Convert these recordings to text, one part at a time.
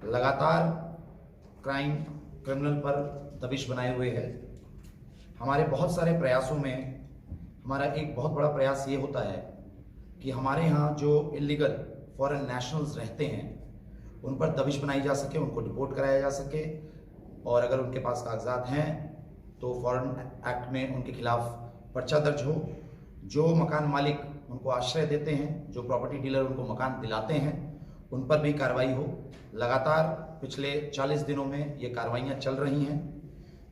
लगातार क्रिमिनल पर दबिश बनाए हुए है। हमारे बहुत सारे प्रयासों में हमारा एक बहुत बड़ा प्रयास ये होता है कि हमारे यहाँ जो इलीगल फॉरेन नेशनल्स रहते हैं उन पर दबिश बनाई जा सके, उनको डिपोर्ट कराया जा सके, और अगर उनके पास कागजात हैं तो फॉरेन एक्ट में उनके खिलाफ पर्चा दर्ज हो। जो मकान मालिक उनको आश्रय देते हैं, जो प्रॉपर्टी डीलर उनको मकान दिलाते हैं, उन पर भी कार्रवाई हो। लगातार पिछले 40 दिनों में ये कार्रवाइयाँ चल रही हैं।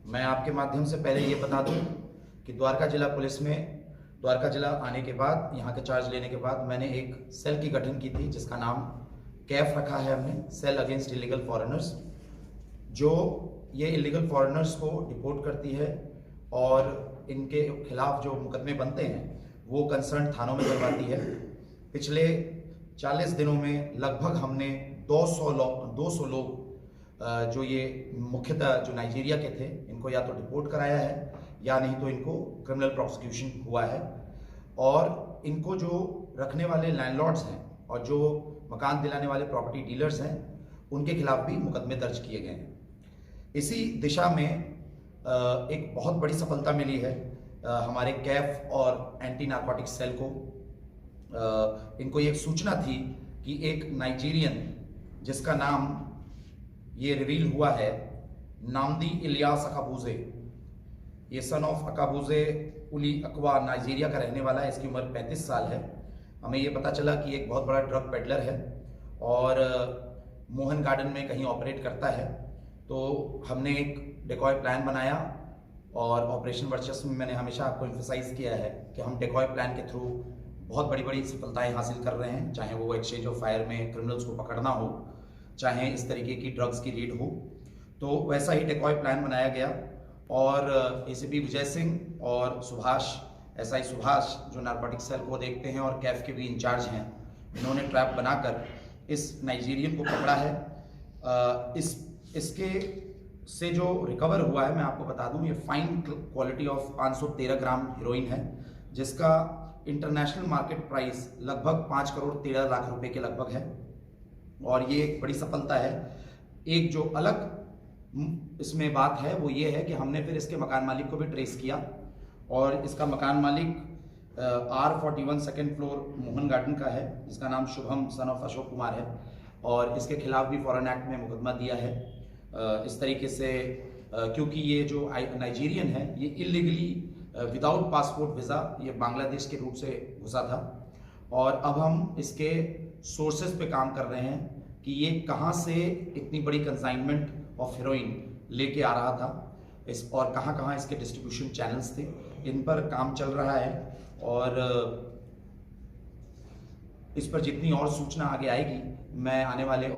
मैं आपके माध्यम से पहले ये बता दूं कि द्वारका जिला पुलिस में द्वारका जिला आने के बाद, यहाँ के चार्ज लेने के बाद, मैंने एक सेल की गठन की थी जिसका नाम कैफ रखा है हमने, सेल अगेंस्ट इलीगल फॉरेनर्स, जो ये इलीगल फॉरेनर्स को डिपोर्ट करती है और इनके खिलाफ जो मुकदमे बनते हैं वो कंसर्न थानों में करवाती है। पिछले 40 दिनों में लगभग हमने 200 लोग जो ये मुख्यतः जो नाइजीरिया के थे, इनको या तो डिपोर्ट कराया है या नहीं तो इनको क्रिमिनल प्रोसिक्यूशन हुआ है। और इनको जो रखने वाले लैंडलॉर्ड्स हैं और जो मकान दिलाने वाले प्रॉपर्टी डीलर्स हैं, उनके खिलाफ भी मुकदमे दर्ज किए गए हैं। इसी दिशा में एक बहुत बड़ी सफलता मिली है हमारे कैफ और एंटी नार्कोटिक्स सेल को। इनको एक सूचना थी कि एक नाइजीरियन, जिसका नाम ये रिवील हुआ है नामदी इलियास अकाबूजे, ये सन ऑफ अकाबूजे उली अकवा नाइजीरिया का रहने वाला है। इसकी उम्र 35 साल है। हमें ये पता चला कि एक बहुत बड़ा ड्रग पेडलर है और मोहन गार्डन में कहीं ऑपरेट करता है। तो हमने एक डेकॉय प्लान बनाया और ऑपरेशन वर्चस्व में मैंने हमेशा आपको एम्फसाइज किया है कि हम डेकॉय प्लान के थ्रू बहुत बड़ी बड़ी सफलताएं हासिल कर रहे हैं, चाहे वो एक्सचेंज ऑफ फायर में क्रिमिनल्स को पकड़ना हो, चाहे इस तरीके की ड्रग्स की रेड हो। तो वैसा ही डेकॉय प्लान बनाया गया और एसीपी विजय सिंह और सुभाष, एसआई सुभाष, जो नार्कोटिक्स सेल को देखते हैं और कैफ के भी इंचार्ज हैं, इन्होंने ट्रैप बनाकर इस नाइजीरियन को पकड़ा है। इसके से जो रिकवर हुआ है मैं आपको बता दूं, ये fine quality of 513 gram heroine है, जिसका इंटरनेशनल मार्केट प्राइस लगभग 5 करोड़ 13 लाख रुपए के लगभग है। और ये एक बड़ी सफलता है। एक जो अलग इसमें बात है वो ये है कि हमने फिर इसके मकान मालिक को भी ट्रेस किया और इसका मकान मालिक R41 second floor Mohan garden का है, जिसका नाम शुभम सन ऑफ अशोक कुमार है, और इसके खिलाफ भी फॉरेन एक्ट में मुकदमा दिया है। इस तरीके से क्योंकि ये जो नाइजीरियन है ये इलीगली विदाउट पासपोर्ट वीज़ा ये बांग्लादेश के रूट से घुसा था, और अब हम इसके सोर्सेज पे काम कर रहे हैं कि ये कहाँ से इतनी बड़ी कंसाइनमेंट ऑफ हीरोइन लेके आ रहा था, इस और कहाँ कहाँ इसके डिस्ट्रीब्यूशन चैनल्स थे, इन पर काम चल रहा है। और इस पर जितनी और सूचना आगे आएगी मैं आने वाले